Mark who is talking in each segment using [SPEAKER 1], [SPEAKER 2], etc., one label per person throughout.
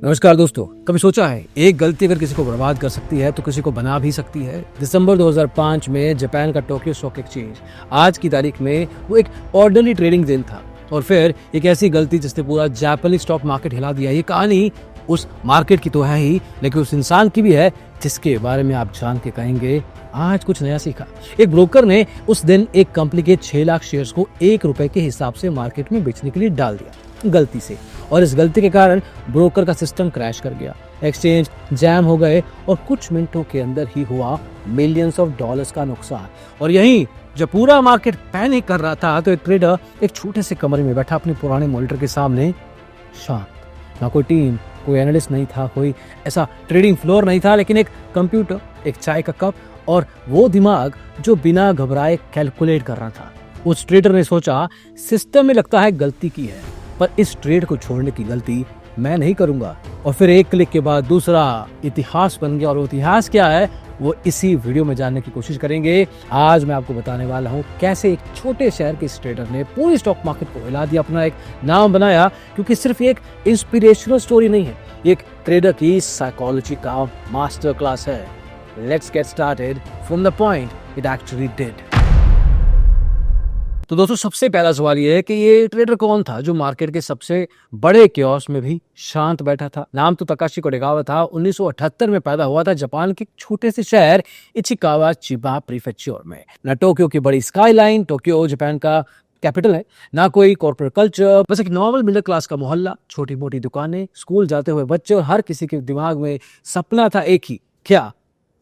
[SPEAKER 1] नमस्कार दोस्तों, कभी सोचा है एक गलती अगर किसी को बर्बाद कर सकती है तो किसी को बना भी सकती है। दिसंबर 2005 में जापान का टोक्यो स्टॉक एक्सचेंज आज की तारीख में वो एक ऑर्डिनरी ट्रेडिंग दिन था और फिर एक ऐसी गलती जिसने पूरा जापानी स्टॉक मार्केट हिला दिया। ये कहानी उस मार्केट की तो है ही, लेकिन उस इंसान की भी है जिसके बारे में आप जान के कहेंगे आज कुछ नया सीखा। एक ब्रोकर ने उस दिन एक कंपनी के 6 लाख शेयर्स को ₹1 के हिसाब से मार्केट में बेचने के लिए डाल दिया गलती से, और इस गलती के कारण ब्रोकर का सिस्टम क्रैश कर गया, एक्सचेंज जैम हो गए और कुछ मिनटों के अंदर ही हुआ मिलियंस ऑफ डॉलर्स का नुकसान। और यहीं जब पूरा मार्केट पैनिक कर रहा था तो एक ट्रेडर एक छोटे से कमरे में बैठा अपने पुराने मॉनिटर के सामने शांत, ना कोई टीम, कोई एनालिस्ट नहीं था, कोई ऐसा ट्रेडिंग फ्लोर नहीं था, लेकिन एक कंप्यूटर, एक चाय का कप और वो दिमाग जो बिना घबराए कैलकुलेट कर रहा था। उस ट्रेडर ने सोचा सिस्टम में लगता है गलती की है, पर इस ट्रेड को छोड़ने की गलती मैं नहीं करूंगा। और फिर एक क्लिक के बाद दूसरा इतिहास बन गया, और वो इतिहास क्या है वो इसी वीडियो में जानने की कोशिश करेंगे। आज मैं आपको बताने वाला हूँ कैसे एक छोटे शहर के इस ट्रेडर ने पूरी स्टॉक मार्केट को हिला दिया, अपना एक नाम बनाया, क्योंकि सिर्फ एक इंस्पिरेशनल स्टोरी नहीं है, एक ट्रेडर की साइकोलॉजी का मास्टर क्लास है। Let's get started from the point it actually did. तो दोस्तों, सबसे पहला सवाल ये है कि ये ट्रेडर कौन था जो मार्केट के सबसे बड़े क्योस में भी शांत बैठा था। नाम तो तकाशी कोडेगावा था। 1978 में पैदा हुआ था जापान के छोटे से शहर इचिकावा चिबा प्रीफेक्चर में। न टोक्यो की बड़ी स्काईलाइन, टोक्यो जापान का कैपिटल है, ना कोई कॉर्पोरेट कल्चर, बस एक नॉर्मल मिडिल क्लास का मोहल्ला, छोटी मोटी दुकानें, स्कूल जाते हुए बच्चे, और हर किसी के दिमाग में सपना था एक ही, क्या?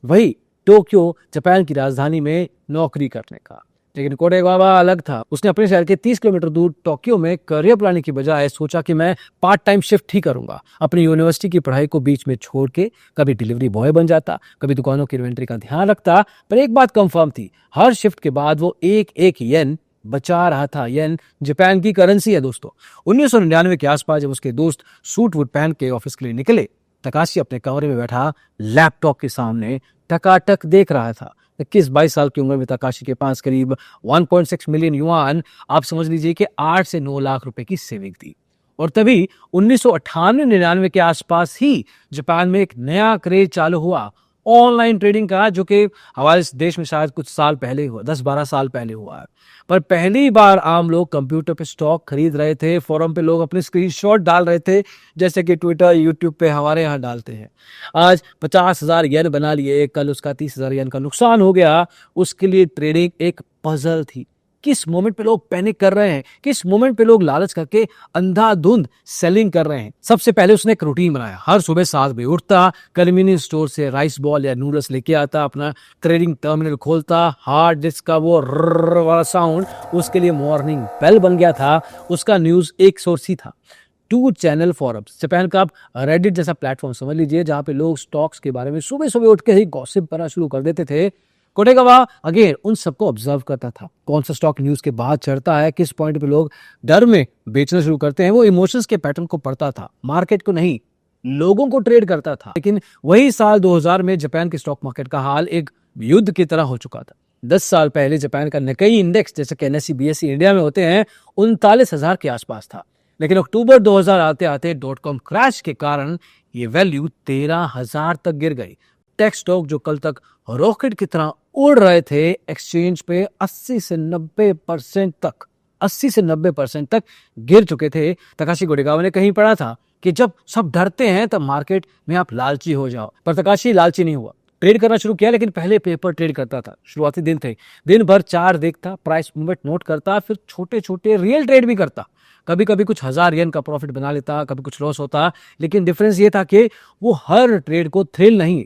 [SPEAKER 1] वही टोक्यो जापान की राजधानी में नौकरी करने का। लेकिन कोडेगावा अलग था। उसने अपने शहर के 30 किलोमीटर दूर टोक्यो में करियर प्लानिंग की बजाय सोचा कि मैं पार्ट टाइम शिफ्ट ही करूंगा। अपनी यूनिवर्सिटी की पढ़ाई को बीच में छोड़ के कभी डिलीवरी बॉय बन जाता, कभी दुकानों की इन्वेंट्री का ध्यान रखता। पर एक बात कंफर्म थी, हर शिफ्ट के बाद वो एक येन बचा रहा था। येन जापान की करेंसी है दोस्तों। 1999 के आसपास जब उसके दोस्त सूट वूट पहन के ऑफिस के लिए निकले, तकाशी अपने कमरे में बैठा लैपटॉप के सामने टकाटक देख रहा था। 21-22 साल की उम्र में तकाशी के पास करीब 1.6 मिलियन युआन, आप समझ लीजिए कि 8 से 9 लाख रुपए की सेविंग थी। और तभी 1998-99 के आसपास ही जापान में एक नया क्रेज चालू हुआ ऑनलाइन ट्रेडिंग का, जो कि हमारे देश में शायद कुछ साल पहले हुआ, 10-12 साल पहले हुआ है। पर पहली बार आम लोग कंप्यूटर पे स्टॉक खरीद रहे थे, फोरम पे लोग अपने स्क्रीनशॉट डाल रहे थे, जैसे कि ट्विटर, यूट्यूब पे हमारे यहाँ डालते हैं। आज 50,000 येन बना लिए, कल उसका 30,000 येन का नुकसान हो गया। उसके लिए ट्रेडिंग एक पजल थी। किस मोमेंट पे लोग पैनिक कर रहे हैं, किस मोमेंट पे लोग लालच करके अंधाधुंध सेलिंग कर रहे हैं। सबसे पहले उसने एक रूटीन बनाया। हर सुबह 7 बजे उठता, कन्वीनियंस स्टोर से राइस बॉल या नूडल्स लेके आता, अपना ट्रेडिंग टर्मिनल खोलता, हार्ड डिस्क का वो रर्र वाला साउंड उसके लिए मॉर्निंग बेल बन गया था। उसका न्यूज एक सोर्स ही था, 2 चैनल फोरम्स। जापान का आप रेडिट जैसा प्लेटफॉर्म समझ लीजिए, जहां पे लोग स्टॉक्स के बारे में सुबह सुबह उठ के ही गॉसिप करना शुरू कर देते थे। कोडेगावा अगेन उन सबको ऑब्जर्व करता था, कौन सा स्टॉक न्यूज के बाद चढ़ता है, किस पॉइंट पे लोग डर में बेचना शुरू करते हैं। वो इमोशंस के पैटर्न को पढ़ता था, मार्केट को नहीं, लोगों को ट्रेड करता था। लेकिन वही साल 2000 में जापान के स्टॉक मार्केट का हाल एक युद्ध की तरह हो चुका था। 10 साल पहले जापान का निक्केई इंडेक्स, जैसे कि NSE BSE इंडिया में होते हैं, 39,000 के आसपास था। लेकिन अक्टूबर 2000 आते आते .com क्रैश के कारण ये वैल्यू 13,000 तक गिर गई। टेक स्टॉक जो कल तक रॉकेट की तरह उड़ रहे थे, एक्सचेंज पे 80 से 90% तक गिर चुके थे। तकाशी कोडेगावा ने कहीं पढ़ा था कि जब सब डरते हैं तब मार्केट में आप लालची हो जाओ। पर तकाशी लालची नहीं हुआ, ट्रेड करना शुरू किया। लेकिन पहले पेपर ट्रेड करता था। शुरुआती दिन थे, दिन भर चार्ट देखता, प्राइस मूवमेंट नोट करता, फिर छोटे छोटे रियल ट्रेड भी करता। कभी कभी कुछ 1000 येन का प्रॉफिट बना लेता, कभी कुछ लॉस होता। लेकिन डिफरेंस ये था कि वो हर ट्रेड को थ्रिल नहीं,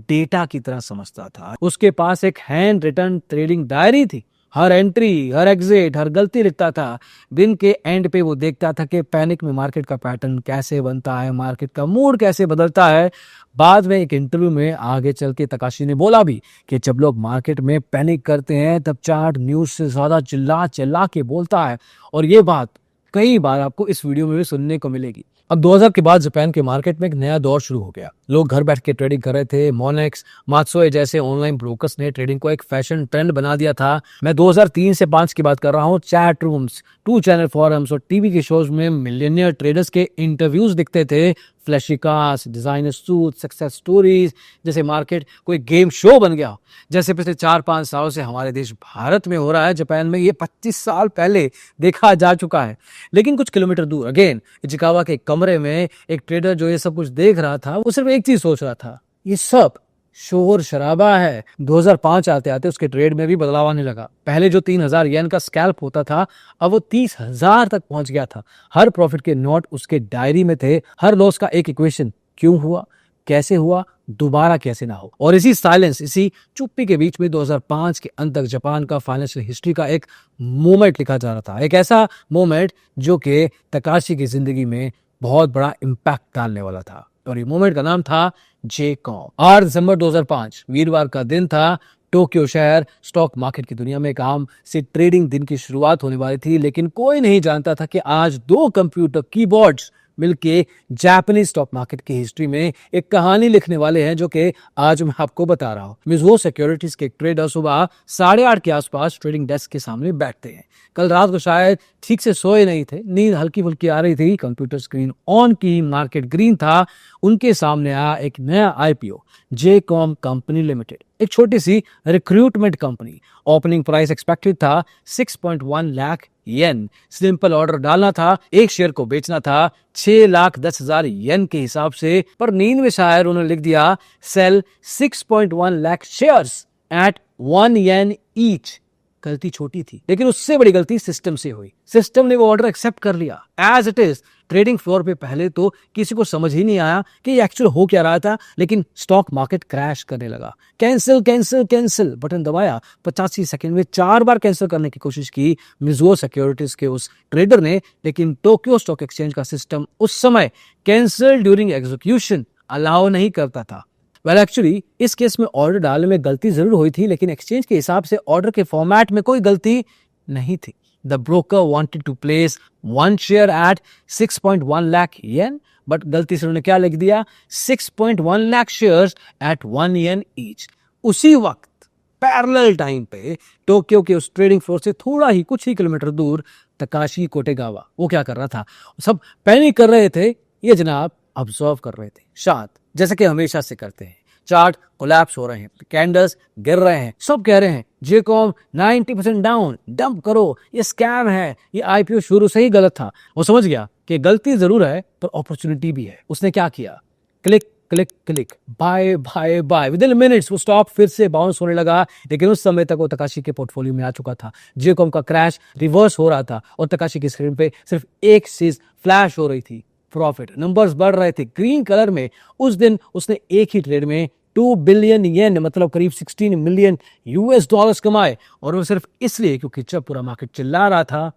[SPEAKER 1] डेटा की तरह समझता था। उसके पास एक हैंड रिटन ट्रेडिंग डायरी थी, हर एंट्री, हर एग्जिट, हर गलती लिखता था। दिन के एंड पे वो देखता था कि पैनिक में मार्केट का पैटर्न कैसे बनता है, मार्केट का मूड कैसे बदलता है। बाद में एक इंटरव्यू में आगे चल के तकाशी ने बोला भी कि जब लोग मार्केट में पैनिक करते हैं तब चार्ट न्यूज से ज्यादा चिल्ला चिल्ला के बोलता है। और ये बात कई बार आपको इस वीडियो में भी सुनने को मिलेगी। अब 2000 के बाद जापान के मार्केट में एक नया दौर शुरू हो गया। लोग घर बैठ के ट्रेडिंग कर रहे थे। मोनेक्स, मात्सुए जैसे ऑनलाइन ब्रोकर्स ने ट्रेडिंग को एक फैशन ट्रेंड बना दिया था। मैं 2003 से 5 की बात कर रहा हूँ। चैट रूम्स, 2 चैनल फोरम्स और टीवी के शोज में मिलियनियर ट्रेडर्स के इंटरव्यूज दिखते थे। Flashy cars, designer suit, success stories, जैसे मार्केट कोई गेम शो बन गया हो, जैसे पिछले 4-5 सालों से हमारे देश भारत में हो रहा है। जापान में ये 25 साल पहले देखा जा चुका है। लेकिन कुछ किलोमीटर दूर अगेन इचिकावा के कमरे में एक ट्रेडर जो ये सब कुछ देख रहा था, वो सिर्फ एक चीज सोच रहा था, ये सब शोर शराबा है। 2005 आते आते उसके ट्रेड में भी बदलाव आने लगा। पहले जो 3,000 येन का स्कैल्प होता था, अब वो 30,000 तक पहुंच गया था। हर प्रॉफिट के नोट उसके डायरी में थे, हर लॉस का एक इक्वेशन, क्यों हुआ, कैसे हुआ, दोबारा कैसे ना हो। और इसी साइलेंस, इसी चुप्पी के बीच में 2005 के अंत तक जापान का फाइनेंशियल हिस्ट्री का एक मोमेंट लिखा जा रहा था। एक ऐसा मोमेंट जो कि तकाशी की जिंदगी में बहुत बड़ा इम्पैक्ट डालने वाला था। और ये मोमेंट का नाम था जेकॉम। 8 दिसंबर 2005 वीरवार का दिन था। टोक्यो शहर स्टॉक मार्केट की दुनिया में एक आम से ट्रेडिंग दिन की शुरुआत होने वाली थी, लेकिन कोई नहीं जानता था कि आज 2 कंप्यूटर कीबोर्ड्स मिलके जापानीज स्टॉक मार्केट की हिस्ट्री में एक कहानी लिखने वाले हैं, जो कि आज मैं आपको बता रहा हूं। मिज़ुहो सिक्योरिटीज के ट्रेडर सुबह 8:30 के आसपास ट्रेडिंग डेस्क के सामने बैठते हैं। कल रात को शायद ठीक से सोए नहीं थे, नींद हल्की फुल्की आ रही थी। कंप्यूटर स्क्रीन ऑन की, मार्केट ग्रीन था। उनके सामने आया एक नया आईपीओ, जेकॉम कंपनी लिमिटेड, एक छोटी सी recruitment company. Opening price expected था 6.1 लाख येन। सिंपल ऑर्डर डालना था, एक शेयर को बेचना था 6,10,000 येन के हिसाब से। पर नींद में शायद उन्होंने लिख दिया sell 6.1 lakh shares at 1 yen each. गलती छोटी थी, लेकिन उससे बड़ी गलती सिस्टम से हुई। सिस्टम ने वो ऑर्डर एक्सेप्ट कर लिया as it is. Trading floor पे पहले तो किसी को समझ ही नहीं आया कि ये एक्चुअल हो क्या रहा था, लेकिन स्टॉक मार्केट क्रैश करने लगा। कैंसिल कैंसिल कैंसिल बटन दबाया। 85 सेकंड में 4 बार कैंसिल करने की कोशिश की मिज़ुहो सिक्योरिटीज के उस ट्रेडर ने, लेकिन टोक्यो स्टॉक एक्सचेंज का सिस्टम उस समय कैंसिल ड्यूरिंग एग्जीक्यूशन अलाउ नहीं करता था। वेल एक्चुअली इस केस में ऑर्डर डालने में गलती जरूर हुई थी, लेकिन एक्सचेंज के हिसाब से ऑर्डर के फॉर्मेट में कोई गलती नहीं थी। The broker wanted to place 1 share at 6.1 lakh yen, but गलती से उन्होंने क्या लिख दिया, 6.1 lakh shares at 1 yen each. उसी वक्त पैरेलल टाइम पे टोक्यो के उस ट्रेडिंग फ्लोर से थोड़ा ही कुछ ही किलोमीटर दूर तकाशी कोटेगावा, वो क्या कर रहा था, सब पैनिक कर रहे थे। ये जनाब ऑब्जर्व कर रहे थे, शांत, जैसे कि हमेशा से करते हैं। चार्ट कोलैप्स हो रहे हैं, कैंडल्स गिर रहे हैं, सब कह रहे हैं जेकॉम 90% डाउन, डंप करो, ये स्कैम है, ये आईपीओ शुरू से ही गलत था। वो समझ गया कि गलती जरूर है पर अपॉर्चुनिटी भी है। उसने क्या किया, click click click, buy buy buy. Within minutes वो स्टॉक फिर से बाउंस होने लगा, लेकिन उस समय तक वो तकाशी के पोर्टफोलियो में आ चुका था। जेकॉम का क्रैश रिवर्स हो रहा था और तकाशी की स्क्रीन पे सिर्फ एक चीज फ्लैश हो रही थी, प्रॉफिट। नंबर्स बढ़ रहे थे ग्रीन कलर में। उस दिन उसने एक ही ट्रेड में 2 बिलियन येन, मतलब करीब 16 मिलियन यूएस डॉलर्स कमाए, और वो सिर्फ इसलिए क्योंकि जब पूरा मार्केट चिल्ला रहा था,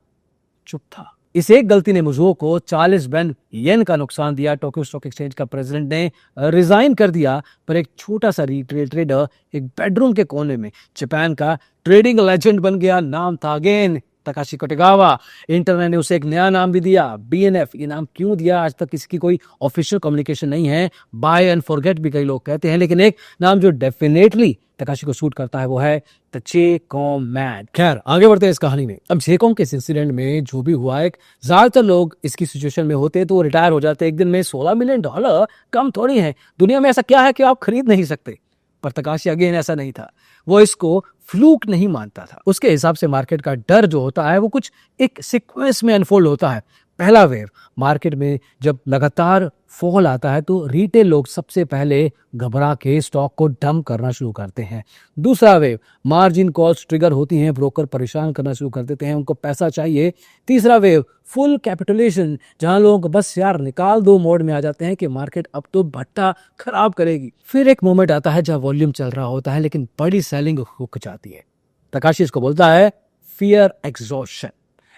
[SPEAKER 1] चुप था। इस एक गलती ने मिज़ुहो को 40 बिलियन येन का नुकसान दिया। टोक्यो स्टॉक एक्सचेंज का प्रेसिडेंट ने रिजाइन कर दिया, पर एक छोटा सा रिटेल ट्रेडर एक बेडरूम के कोने में जापान का ट्रेडिंग लेजेंड बन गया। नाम था अगेन तकाशी कोटेगावा। इंटरनेट ने उसे एक नया नाम भी दिया, बीएनएफ। ये नाम क्यों दिया आज तक किसी की कोई ऑफिशियल कम्युनिकेशन नहीं है। बाय एंड फॉरगेट भी कई लोग कहते हैं, लेकिन एक नाम जो डेफिनेटली तकाशी को सूट करता है वो है द जेकॉम मैन। खैर आगे बढ़ते हैं इस कहानी में। अब जेकॉम के इस इंसिडेंट में जो भी हुआ, एक ज्यादातर लोग इसकी सिचुएशन में होते तो रिटायर हो जाते एक दिन में। $16 मिलियन कम थोड़ी है, दुनिया में ऐसा क्या है कि आप खरीद नहीं सकते। पर तकाशी अगेन ऐसा नहीं था, वो इसको फ्लूक नहीं मानता था। उसके हिसाब से मार्केट का डर जो होता है वो कुछ एक सीक्वेंस में अनफोल्ड होता है। पहला वेव, मार्केट में जब लगातार फॉल आता है तो रिटेल लोग सबसे पहले घबरा के स्टॉक को डंप करना शुरू करते हैं। दूसरा वेव, मार्जिन कॉल्स ट्रिगर होती हैं, ब्रोकर परेशान करना शुरू कर देते हैं, उनको पैसा चाहिए। तीसरा वेव, फुल कैपिटुलेशन, जहां लोग बस यार निकाल दो मोड में आ जाते हैं कि मार्केट अब तो भट्टा खराब करेगी। फिर एक मोमेंट आता है जहां वॉल्यूम चल रहा होता है लेकिन बड़ी सेलिंग रुक जाती है। तकाशी इसको बोलता है फियर एग्जॉशन।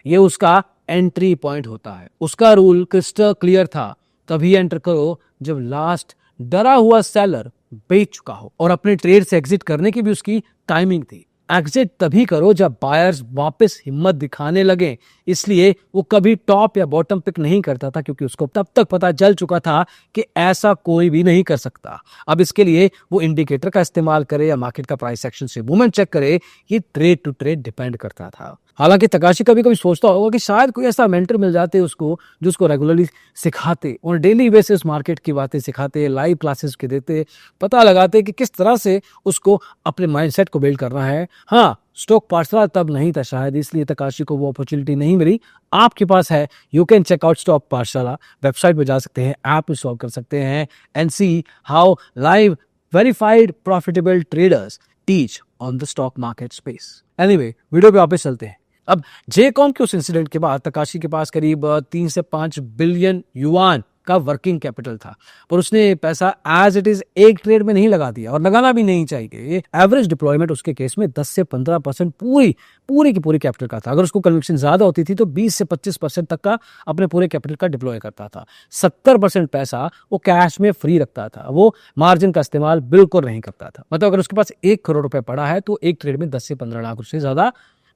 [SPEAKER 1] ये उसका एंट्री पॉइंट होता है। उसका रूल क्रिस्टल क्लियर था, तभी एंटर करो जब लास्ट डरा हुआ सेलर बेच चुका हो, और अपने ट्रेड से एग्जिट करने की भी उसकी टाइमिंग थी। एग्जिट तभी करो जब बायर्स वापस हिम्मत दिखाने लगे। इसलिए वो कभी टॉप या बॉटम पिक नहीं करता था, क्योंकि उसको तब तक पता चल चुका था कि ऐसा कोई भी नहीं कर सकता। अब इसके लिए वो इंडिकेटर का इस्तेमाल करे या मार्केट का प्राइस एक्शन से मूवमेंट चेक करे, ये ट्रेड टू ट्रेड डिपेंड करता था। हालांकि तकाशी कभी कभी सोचता होगा कि शायद कोई ऐसा मेंटर मिल जाते उसको जो उसको रेगुलरली सिखाते और डेली बेसिस मार्केट की बातें सिखाते, लाइव क्लासेस के देते, पता लगाते कि किस तरह से उसको अपने माइंडसेट को बिल्ड करना है। हाँ, स्टॉक पाठशाला तब नहीं था शायद, इसलिए तकाशी को वो अपॉर्चुनिटी नहीं मिली। आपके पास है, you can check out stock Pathshala. Website पे जा सकते हैं, ऐप इंस्टॉल कर सकते हैं and see how live verified profitable traders teach on the stock market space. Anyway, video पे वापस चलते हैं। अब जेकॉम के उस इंसिडेंट के बाद तकाशी के पास करीब 3 से 5 बिलियन युआन का वर्किंग कैपिटल था, पर उसने पैसा एज इट इज एक ट्रेड में नहीं लगा दिया और लगाना भी नहीं चाहिए। एवरेज डिप्लॉयमेंट उसके केस में 10 से 15% पूरी की पूरी कैपिटल का था। अगर उसको कन्विक्शन ज्यादा होती थी तो 20 से 25% तक का अपने पूरे कैपिटल का डिप्लॉय करता था। 70% पैसा वो कैश में फ्री रखता था, वो मार्जिन का इस्तेमाल बिल्कुल नहीं करता था। मतलब अगर उसके पास 1 करोड़ रुपए पड़ा है तो एक ट्रेड में 10 से 15 लाख रुपए ज्यादा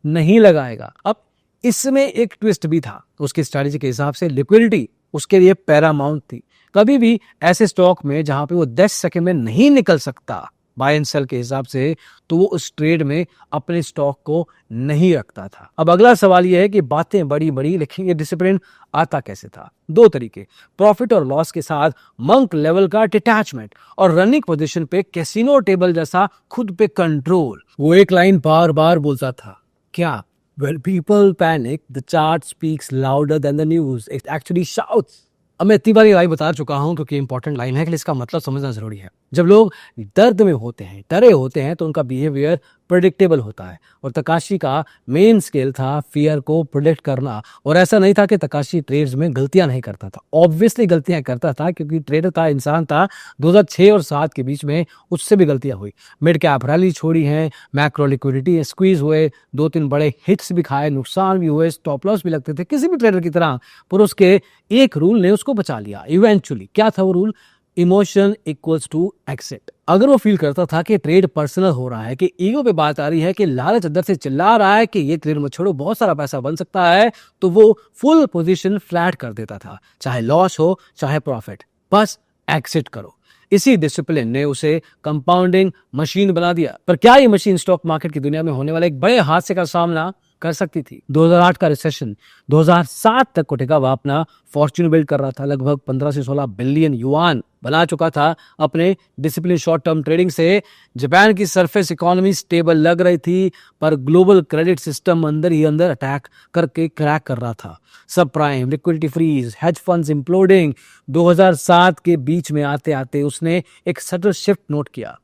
[SPEAKER 1] नहीं लगाएगा। अब इसमें एक ट्विस्ट भी था, उसकी स्ट्रैटेजी के हिसाब से लिक्विडिटी उसके लिए पैरामाउंट थी। कभी भी ऐसे स्टॉक में जहां पे वो 10 सेकंड में नहीं निकल सकता बाय एंड सेल के हिसाब से, तो वो उस ट्रेड में अपने स्टॉक को नहीं रखता था। अब अगला सवाल यह है कि बातें बड़ी बड़ी, लेकिन ये डिसिप्लिन आता कैसे था? 2 तरीके, प्रॉफिट और लॉस के साथ मंक लेवल का डिटैचमेंट और रनिंग पोजीशन पे कैसीनो टेबल जैसा खुद पे कंट्रोल। वो एक लाइन बार बार बोलता था, क्या? When people panic, the chart speaks louder than the news. It actually shouts. अब मैं इतनी बार ये लाइन बता चुका हूं क्योंकि इंपॉर्टेंट लाइन है कि इसका मतलब समझना जरूरी है। जब लोग दर्द में होते हैं, डरे होते हैं, तो उनका बिहेवियर प्रेडिक्टेबल होता है और तकाशी का मेन स्किल था फियर को प्रोडिक्ट करना। और ऐसा नहीं था कि तकाशी ट्रेड्स में गलतियां नहीं करता था, ऑब्वियसली गलतियां करता था क्योंकि ट्रेडर था, इंसान था। 2006 और 7 के बीच में उससे भी गलतियां हुई। मिड कैप रैली छोड़ी है, मैक्रो लिक्विडिटी स्क्वीज हुए, 2-3 बड़े हिट्स भी खाए, नुकसान भी हुए, स्टॉप लॉस भी लगते थे किसी भी ट्रेडर की तरह, पर उसके एक रूल ने उसको बचा लिया इवेंचुअली। क्या था वो rule? Emotion equals to exit. अगर वो फील करता था कि ट्रेड पर्सनल हो रहा है, कि ईगो पे बात आ रही है, कि लालच अंदर से चिल्ला रहा है कि ये ट्रेड मत छोड़ो, बहुत सारा पैसा बन सकता है, तो वो फुल पोजीशन फ्लैट कर देता था, चाहे लॉस हो चाहे प्रॉफिट, बस एक्सिट करो। इसी डिसिप्लिन ने उसे कंपाउंडिंग मशीन बना दिया। पर क्या ये मशीन स्टॉक मार्केट की दुनिया में होने वाले एक बड़े हादसे का सामना कर सकती थी? 2008 का रिसेशन 2007 तक को टिका हुआ अपना फॉर्च्यून बिल्ड कर रहा था, लगभग 15 से 16 बिलियन युआन बना चुका था अपने डिसिप्लिन शॉर्ट टर्म ट्रेडिंग से। जापान की सरफेस इकोनॉमी स्टेबल लग रही थी, पर ग्लोबल क्रेडिट सिस्टम अंदर ही अंदर अटैक करके क्रैक कर रहा था। Subprime, liquidity freeze, hedge funds imploding. 2007 के बीच में आते आते उसने एक सटल शिफ्ट नोट किया।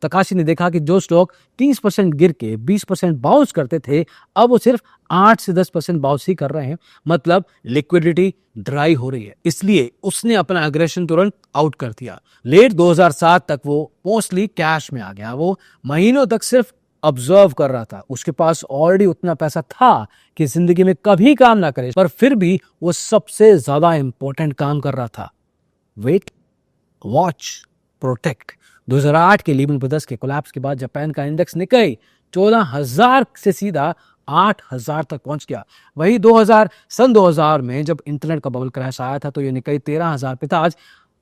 [SPEAKER 1] तकाशी ने देखा कि जो स्टॉक 30% गिर के 20% बाउंस करते थे, अब वो सिर्फ 8 से 10% बाउंस ही कर रहे हैं। मतलब लिक्विडिटी ड्राई हो रही है। इसलिए उसने अपना एग्रेशन तुरंत आउट कर दिया। लेट 2007 तक वो मोस्टली कैश में आ गया। वो महीनों तक सिर्फ ऑब्जर्व कर रहा था। उसके पास ऑलरेडी उतना पैसा था कि जिंदगी में कभी काम ना करे, पर फिर भी वो सबसे ज्यादा इंपॉर्टेंट काम कर रहा था, वेट, वॉच, प्रोटेक्ट। 2008 के लीमन ब्रदर्स के कोलैप्स के बाद जापान का इंडेक्स निकाई 14,000 से सीधा 8,000 तक पहुंच गया। वही सन 2000 में जब इंटरनेट का बबल क्रैश आया था तो ये निकाई 13,000 पे था, आज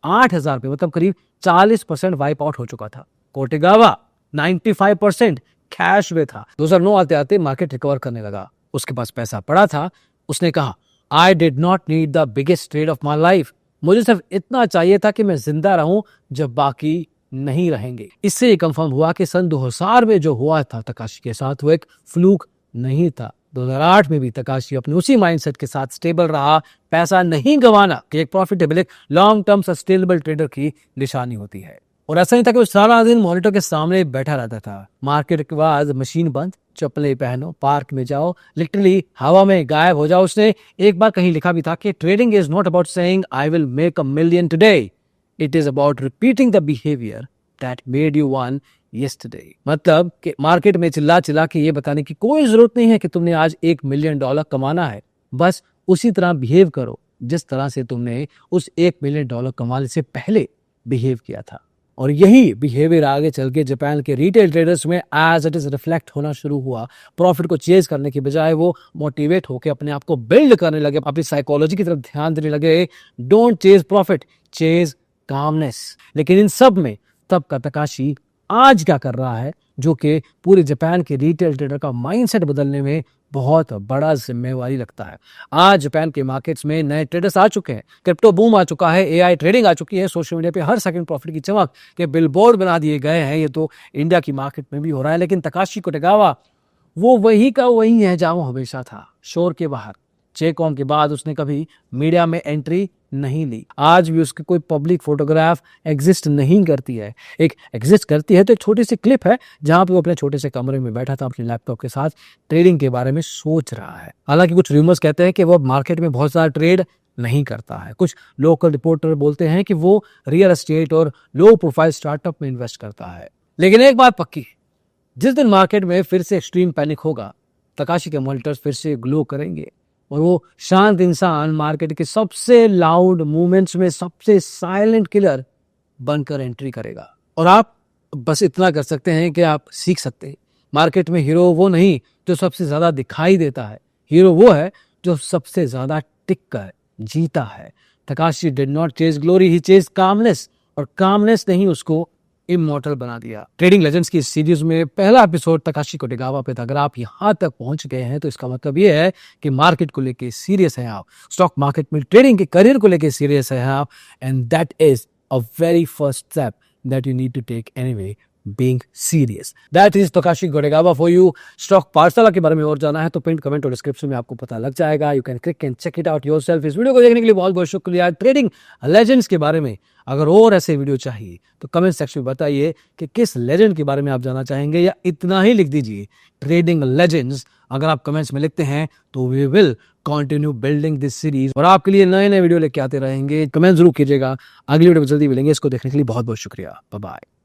[SPEAKER 1] 8,000 पे, मतलब करीब 40% वाइप आउट हो चुका था। कोटेगावा 95% कैश में था। 2009 आते आते मार्केट रिकवर करने लगा, उसके पास पैसा पड़ा था। उसने कहा, I did not need the biggest trade of my life. मुझे सिर्फ इतना चाहिए था कि मैं जिंदा रहूं जब बाकी नहीं रहेंगे। इससे ये कंफर्म हुआ कि सन 2000 में जो हुआ था तकाशी के साथ वो एक फ्लूक नहीं था। 2008 में भी तकाशी अपने उसी माइंडसेट के साथ स्टेबल रहा। पैसा नहीं गंवाना कि एक प्रॉफिटेबल, एक लॉन्ग टर्म सस्टेनेबल ट्रेडर की निशानी होती है। और ऐसा नहीं था कि वो सारा दिन मॉनिटर के सामने बैठा रहता था। मार्केट के बाद मशीन बंद, चप्पलें पहनो, पार्क में जाओ, लिटरली हवा में गायब हो जाओ। उसने एक बार कहीं लिखा भी था कि trading is not about saying I will make $1 million today, it is about repeating the behaviour that made you one yesterday। मतलब कि मार्केट में चिल्ला चिल्ला के ये बताने की कोई जरूरत नहीं है कि तुमने आज $1 million कमाना है, बस उसी तरह बिहेव करो जिस तरह से तुमने उस $1 million कमाने से पहले बिहेव किया था। और यही बिहेवियर आगे चल के जापान के रिटेल ट्रेडर्स में एज इट इज रिफ्लेक्ट होना शुरू हुआ। प्रॉफिट को चेज करने की बजाय वो मोटिवेट होकर अपने आप को बिल्ड करने लगे, अपनी साइकोलॉजी की तरफ ध्यान देने लगे। Don't chase profit, chase calmness. लेकिन इन सब में तब का तकाशी आज क्या कर रहा है जो कि पूरे जापान के रिटेल ट्रेडर का माइंडसेट बदलने में बहुत बड़ा जिम्मेवारी रखता है। आज जापान के मार्केट्स में नए ट्रेडर्स आ चुके हैं, क्रिप्टो बूम आ चुका है, एआई ट्रेडिंग आ चुकी है, सोशल मीडिया पे हर सेकंड प्रॉफिट की चमक के बिलबोर्ड बना दिए गए हैं। ये तो इंडिया की मार्केट में भी हो रहा है, लेकिन तकाशी कोटेगावा वो वही का वही है जहां वो हमेशा था, शोर के बाहर। चेकॉम के बाद उसने कभी मीडिया में एंट्री नहीं ली। आज भी उसकी कोई पब्लिक फोटोग्राफ एग्जिस्ट नहीं करती है। एक एग्जिस्ट करती है तो एक छोटी सी क्लिप है जहां पे वो अपने छोटे से कमरे में बैठा था अपने लैपटॉप के साथ, ट्रेडिंग के बारे में सोच रहा है। हालांकि कुछ रूमर्स कहते हैं कि वो मार्केट में बहुत सारा ट्रेड नहीं करता है। कुछ लोकल रिपोर्टर बोलते हैं कि वो रियल एस्टेट और लो प्रोफाइल स्टार्टअप में इन्वेस्ट करता है। लेकिन एक बात पक्की, जिस दिन मार्केट में फिर से एक्सट्रीम पैनिक होगा, तकाशी के मॉनिटर्स फिर से ग्लो करेंगे और वो शांत इंसान मार्केट के सबसे लाउड मूवमेंट्स में सबसे साइलेंट किलर बनकर एंट्री करेगा। और आप बस इतना कर सकते हैं कि आप सीख सकते हैं, मार्केट में हीरो वो नहीं जो सबसे ज्यादा दिखाई देता है, हीरो वो है जो सबसे ज्यादा टिक कर जीता है। Takeshi did not chase glory, he chase calmness, और कामनेस ने ही उसको इमॉर्टल बना दिया। ट्रेडिंग लेजेंड्स की इस सीरीज में पहला एपिसोड तकाशी कोटेगावा पे था। अगर आप यहाँ तक पहुंच गए हैं तो इसका मतलब ये है कि मार्केट को लेके सीरियस है आप, स्टॉक मार्केट में ट्रेडिंग के करियर को लेके सीरियस है आप, and that is a very first step that you need to take anyway, being serious. That is Takashi Kotegawa for you. Stock Pathshala के बारे में और जाना है तो पिन कमेंट और डिस्क्रिप्शन में आपको पता लग जाएगा। You can click and check it out yourself. इस वीडियो को देखने के लिए बहुत बहुत शुक्रिया। ट्रेडिंग लेजेंड्स के बारे में अगर और ऐसे वीडियो चाहिए तो कमेंट सेक्शन में बताइए कि किस लेजेंड के बारे में आप जानना चाहेंगे, या इतना ही लिख दीजिए ट्रेडिंग लेजेंड्स। अगर आप कमेंट्स में लिखते हैं तो we will continue building this series और आपके लिए नए नए वीडियो लेके आते रहेंगे। कमेंट जरूर कीजिएगा। अगली वीडियो में जल्दी मिलेंगे। इसको देखने के लिए बहुत बहुत शुक्रिया। Bye bye.